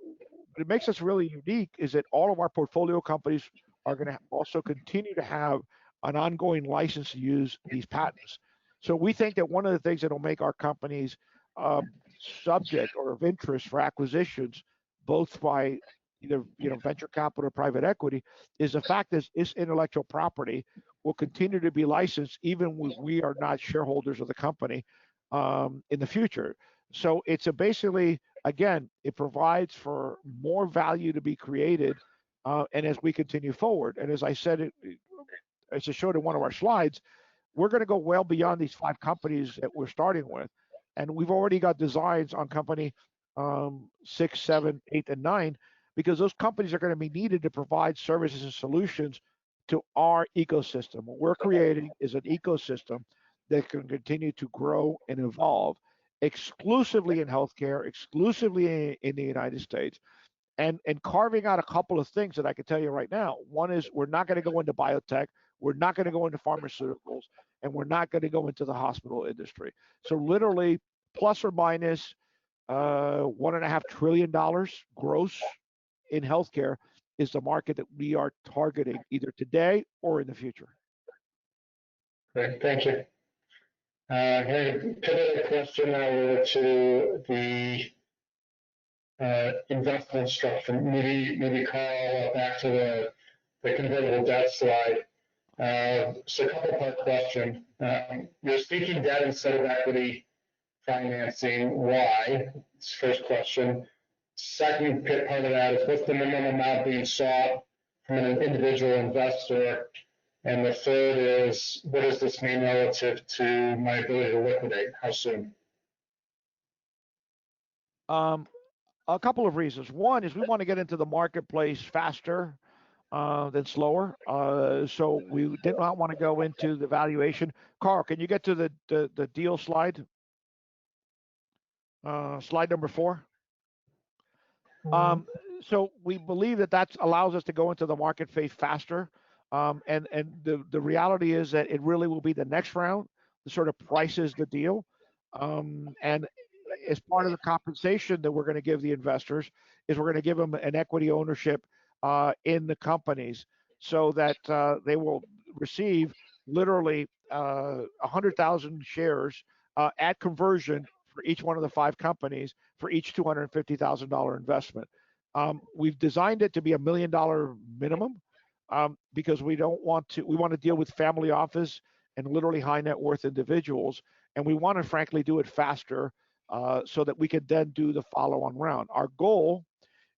B: it makes us really unique is that all of our portfolio companies are going to also continue to have an ongoing license to use these patents. So we think that one of the things that will make our companies subject or of interest for acquisitions, both by either venture capital or private equity, is the fact that this intellectual property will continue to be licensed even when we are not shareholders of the company in the future. So it's basically, again, it provides for more value to be created, and as we continue forward. And as I said, as I showed in one of our slides, we're going to go well beyond these 5 companies that we're starting with. And we've already got designs on company 6, 7, 8, and 9, because those companies are going to be needed to provide services and solutions to our ecosystem. What we're creating is an ecosystem that can continue to grow and evolve. exclusively in healthcare, exclusively in the United States, and carving out a couple of things that I can tell you right now. One is we're not going to go into biotech, we're not going to go into pharmaceuticals, and we're not going to go into the hospital industry. So literally, plus or minus $1.5 trillion gross in healthcare is the market that we are targeting either today or in the future.
C: Great, thank you. Here, pivot a question now to the investment structure. Maybe Carl, back to the convertible debt slide. So a couple part question. You're speaking debt instead of equity financing. Why? It's first question. Second part of that is what's the minimum amount being sought from an individual investor? And the third is, what does this mean relative to my ability to liquidate? How soon?
B: A couple of reasons. One is we want to get into the marketplace faster than slower. So we did not want to go into the valuation. Carl, can you get to the deal slide? Slide number 4. So we believe that allows us to go into the market phase faster. And the reality is that it really will be the next round that sort of prices the deal. And as part of the compensation that we're going to give the investors is we're going to give them an equity ownership in the companies so that they will receive literally 100,000 shares at conversion for each one of the 5 companies for each $250,000 investment. We've designed it to be $1 million minimum because we want to deal with family office and literally high net worth individuals, and we want to frankly do it faster so that we could then do the follow-on round. Our goal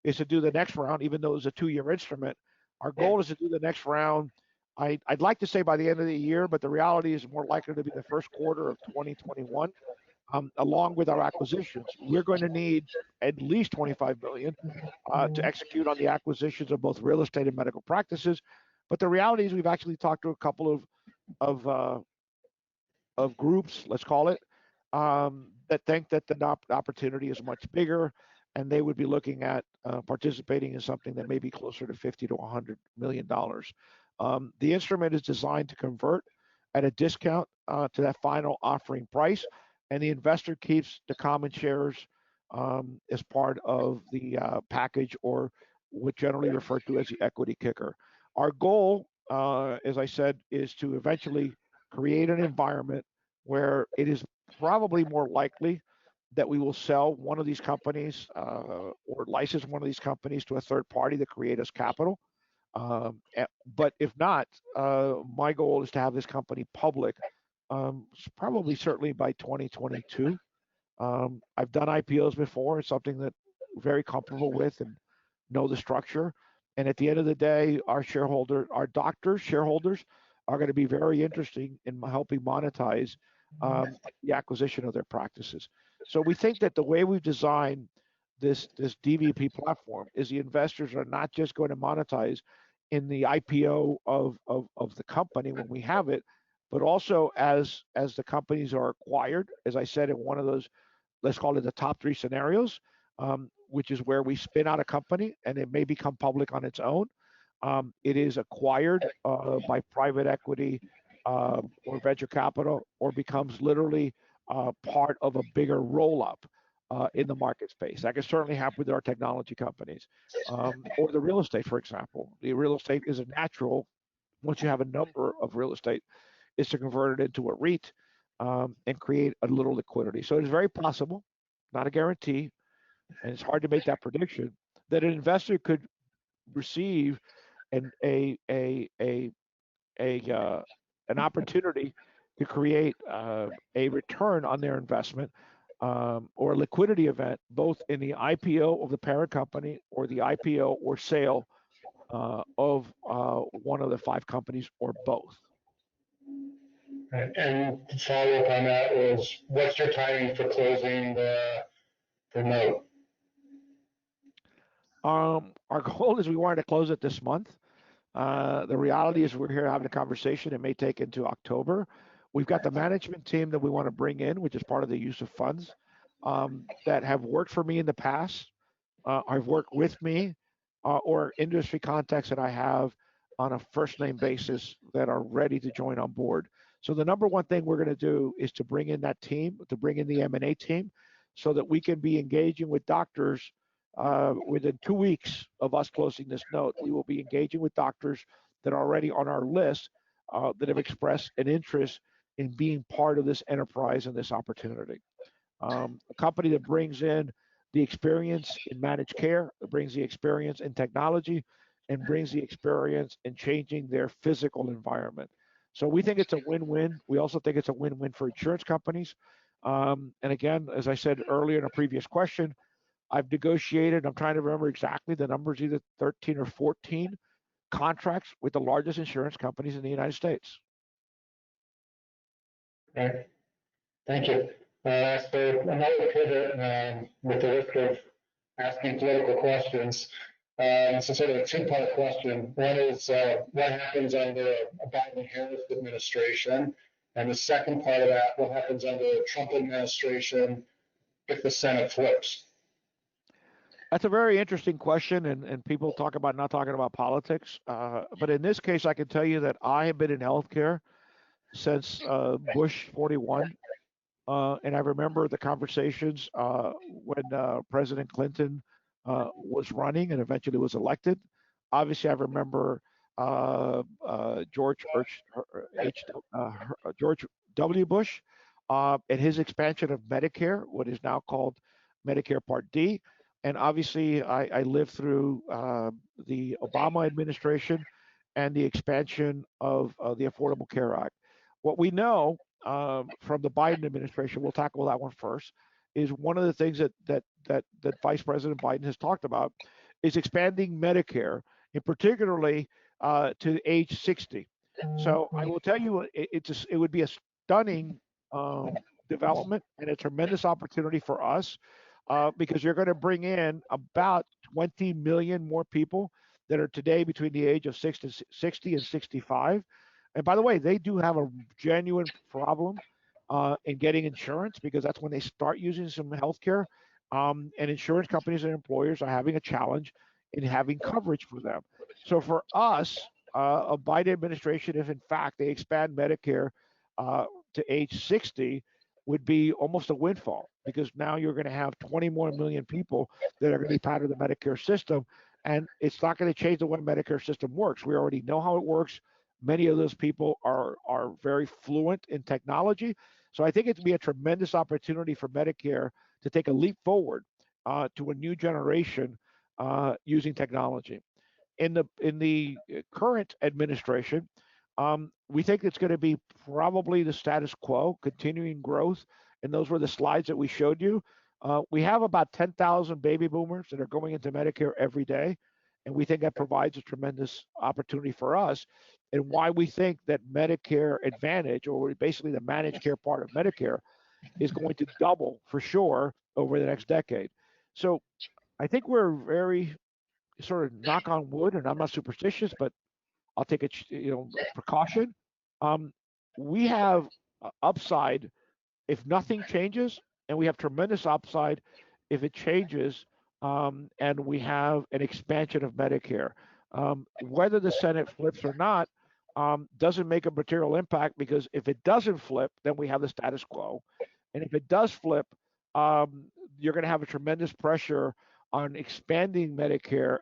B: is to do the next round, even though it's a 2-year instrument. Our goal is to do the next round. I'd like to say by the end of the year, but the reality is more likely to be the first quarter of 2021. Along with our acquisitions, we're going to need at least $25 billion to execute on the acquisitions of both real estate and medical practices. But the reality is we've actually talked to a couple of groups, let's call it, that think that the opportunity is much bigger, and they would be looking at participating in something that may be closer to $50 to $100 million. The instrument is designed to convert at a discount to that final offering price, and the investor keeps the common shares as part of the package, or what generally referred to as the equity kicker. Our goal, as I said, is to eventually create an environment where it is probably more likely that we will sell one of these companies or license one of these companies to a third party to create us capital. But if not, my goal is to have this company public, probably certainly by 2022. I've done IPOs before. It's something that I'm very comfortable with and know the structure. And at the end of the day, our shareholders are going to be very interesting in helping monetize the acquisition of their practices. So we think that the way we've designed this DVP platform is the investors are not just going to monetize in the IPO of the company when we have it, but also as the companies are acquired, as I said, in one of those, let's call it the top 3 scenarios, which is where we spin out a company and it may become public on its own. It is acquired by private equity or venture capital, or becomes literally part of a bigger roll-up in the market space. That can certainly happen with our technology companies or the real estate, for example. The real estate is a natural, once you have a number of real estate, is to convert it into a REIT and create a little liquidity. So it's very possible, not a guarantee, and it's hard to make that prediction, that an investor could receive an opportunity to create a return on their investment or a liquidity event, both in the IPO of the parent company or the IPO or sale of one of the 5 companies, or both.
C: And to follow up on that was, what's your timing for closing the note?
B: Our goal is we wanted to close it this month. The reality is we're here having a conversation. It may take into October. We've got the management team that we want to bring in, which is part of the use of funds. that have worked for me in the past, have worked with me, or industry contacts that I have on a first name basis that are ready to join on board. So the number one thing we're going to do is to bring in that team, to bring in the M&A team, so that we can be engaging with doctors within 2 weeks of us closing this note. We will be engaging with doctors that are already on our list that have expressed an interest in being part of this enterprise and this opportunity. A company that brings in the experience in managed care, that brings the experience in technology, and brings the experience in changing their physical environment. So we think it's a win-win. We also think it's a win-win for insurance companies. And again, as I said earlier in a previous question, I've negotiated, I'm trying to remember exactly the numbers, either 13 or 14 contracts with the largest insurance companies in the United States.
C: Okay, thank you. So another pivot with the risk of asking political questions. So sort of a two-part question. One is what happens under a Biden-Harris administration? And the second part of that, what happens under a Trump administration if the Senate flips?
B: That's a very interesting question, and people talk about not talking about politics. But in this case, I can tell you that I have been in healthcare since Bush 41. And I remember the conversations when President Clinton was running and eventually was elected. Obviously, I remember George W. Bush and his expansion of Medicare, what is now called Medicare Part D. And obviously, I lived through the Obama administration and the expansion of the Affordable Care Act. What we know from the Biden administration, we'll tackle that one first, is one of the things that Vice President Biden has talked about is expanding Medicare, and particularly to age 60. So I will tell you, it would be a stunning development and a tremendous opportunity for us because you're going to bring in about 20 million more people that are today between the age of 60 and 65. And by the way, they do have a genuine problem in getting insurance because that's when they start using some healthcare. And insurance companies and employers are having a challenge in having coverage for them. So for us, a Biden administration, if in fact they expand Medicare to age 60, would be almost a windfall because now you're going to have 20 more million people that are going to be part of the Medicare system. And it's not going to change the way Medicare system works. We already know how it works. Many of those people are very fluent in technology. So I think it'd be a tremendous opportunity for Medicare to take a leap forward to a new generation using technology. In the current administration, we think it's going to be probably the status quo, continuing growth. And those were the slides that we showed you. We have about 10,000 baby boomers that are going into Medicare every day. And we think that provides a tremendous opportunity for us, and why we think that Medicare Advantage, or basically the managed care part of Medicare, is going to double for sure over the next decade. So I think we're very sort of knock on wood, and I'm not superstitious, but I'll take a precaution. We have upside if nothing changes, and we have tremendous upside if it changes, and we have an expansion of Medicare. Whether the Senate flips or not doesn't make a material impact because if it doesn't flip, then we have the status quo. And if it does flip, you're going to have a tremendous pressure on expanding Medicare,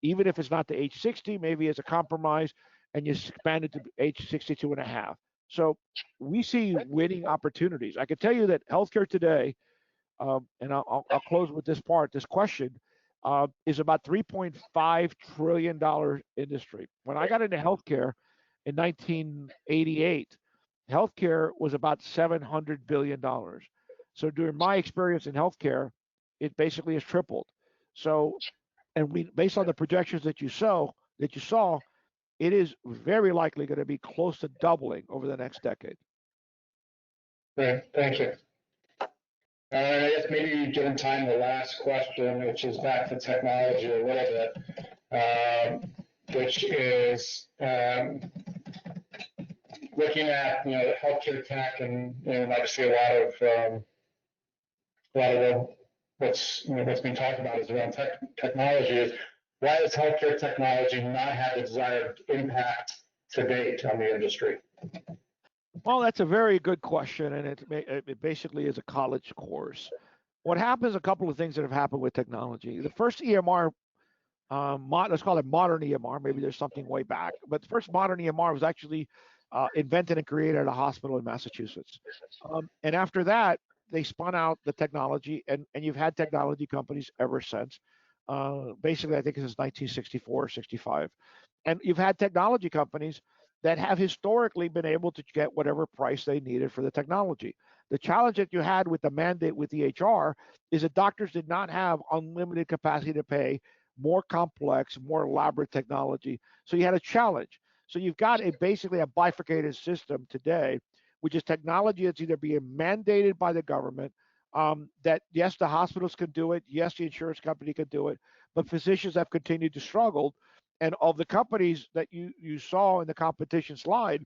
B: even if it's not to age 60, maybe as a compromise, and you expand it to age 62 and a half. So we see winning opportunities. I can tell you that healthcare today, and I'll close with this part, this question, is about $3.5 trillion industry. When I got into healthcare in 1988, healthcare was about $700 billion. So during my experience in healthcare, it basically has tripled. So, and based on the projections that you saw, it is very likely going to be close to doubling over the next decade.
C: Great, thank you. And I guess maybe given time, the last question, which is back to technology a little bit, which is looking at healthcare tech and obviously a a lot of what's being talked about is around technology is why does healthcare technology not have the desired impact to date on the industry?
B: Well, that's a very good question, and it basically is a college course. What happens? A couple of things that have happened with technology. The first EMR, let's call it modern EMR. Maybe there's something way back, but the first modern EMR was actually invented and created at a hospital in Massachusetts. And after that, they spun out the technology, and you've had technology companies ever since. Basically, I think since 1964 or 65. And you've had technology companies that have historically been able to get whatever price they needed for the technology. The challenge that you had with the mandate with the HR is that doctors did not have unlimited capacity to pay more complex, more elaborate technology. So you had a challenge. So you've got basically a bifurcated system today, which is technology that's either being mandated by the government, that yes, the hospitals can do it, yes, the insurance company can do it, but physicians have continued to struggle. And of the companies that you saw in the competition slide,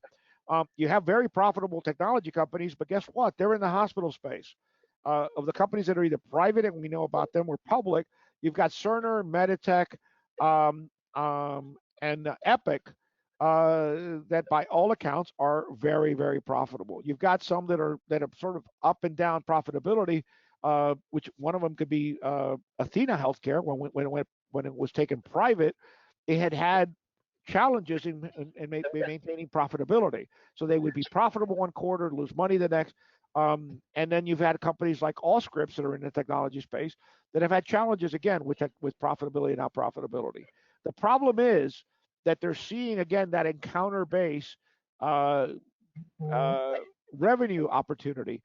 B: you have very profitable technology companies, but guess what? They're in the hospital space. Of the companies that are either private, and we know about them, or public, you've got Cerner, Meditech, and Epic, that by all accounts are very, very profitable. You've got some that are sort of up and down profitability, which one of them could be Athena Healthcare. When it was taken private, it had challenges in maintaining profitability. So they would be profitable one quarter, lose money the next. And then you've had companies like Allscripts that are in the technology space that have had challenges again with profitability and not profitability. The problem is that they're seeing again that encounter base revenue opportunity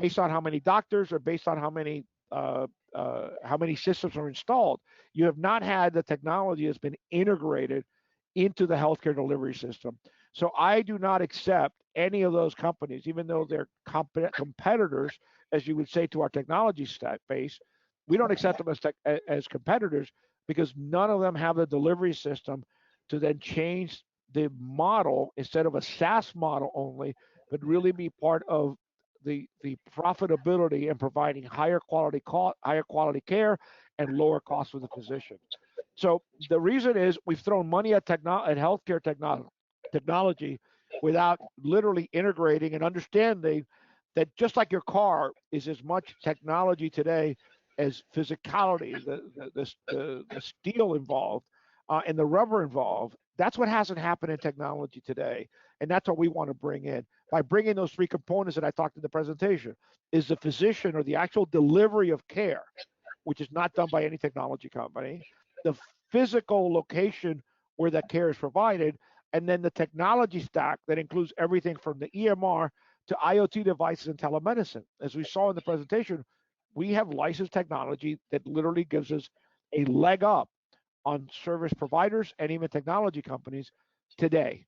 B: based on how many doctors or based on how many systems are installed. You have not had the technology that's been integrated into the healthcare delivery system. So I do not accept any of those companies, even though they're competitors, as you would say, to our technology base. We don't accept them as competitors because none of them have the delivery system to then change the model instead of a SaaS model only, but really be part of the profitability and providing higher quality care and lower costs for the physician. So the reason is we've thrown money at healthcare technology without literally integrating and understanding that just like your car is as much technology today as physicality, the steel involved and the rubber involved. That's what hasn't happened in technology today. And that's what we want to bring in. By bringing those three components that I talked in the presentation, is the physician or the actual delivery of care, which is not done by any technology company, the physical location where that care is provided, and then the technology stack that includes everything from the EMR to IoT devices and telemedicine. As we saw in the presentation, we have licensed technology that literally gives us a leg up on service providers and even technology companies today.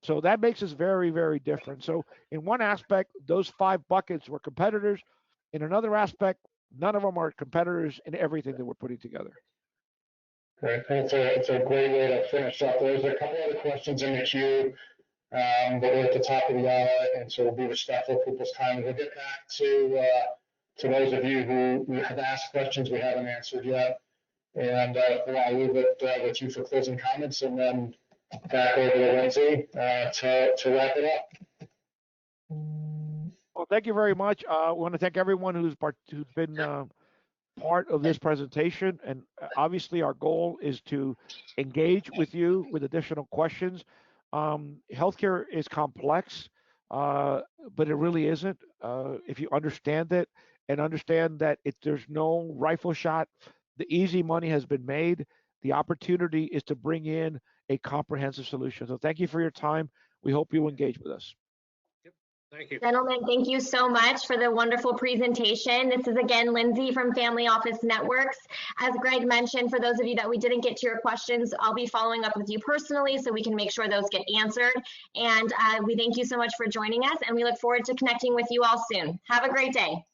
B: So that makes us very, very different. So in one aspect, those 5 buckets were competitors. In another aspect, none of them are competitors in everything that we're putting together.
C: Great. It's a great way to finish up. There's a couple other questions in the queue, but we're at the top of the hour, and so we'll be respectful of people's time. We'll get back to those of you who have asked questions we haven't answered yet. And I'll leave it with you for closing comments, and then back over to Lindsay to wrap it up.
B: Well, thank you very much. I want to thank everyone who's been part of this presentation. And obviously, our goal is to engage with you with additional questions. Healthcare is complex, but it really isn't. If you understand it and understand that there's no rifle shot, the easy money has been made. The opportunity is to bring in a comprehensive solution. So thank you for your time. We hope you engage with us.
D: Yep. Thank you.
A: Gentlemen, thank you so much for the wonderful presentation. This is again Lindsay from Family Office Networks. As Greg mentioned, for those of you that we didn't get to your questions, I'll be following up with you personally so we can make sure those get answered. And we thank you so much for joining us, and we look forward to connecting with you all soon. Have a great day.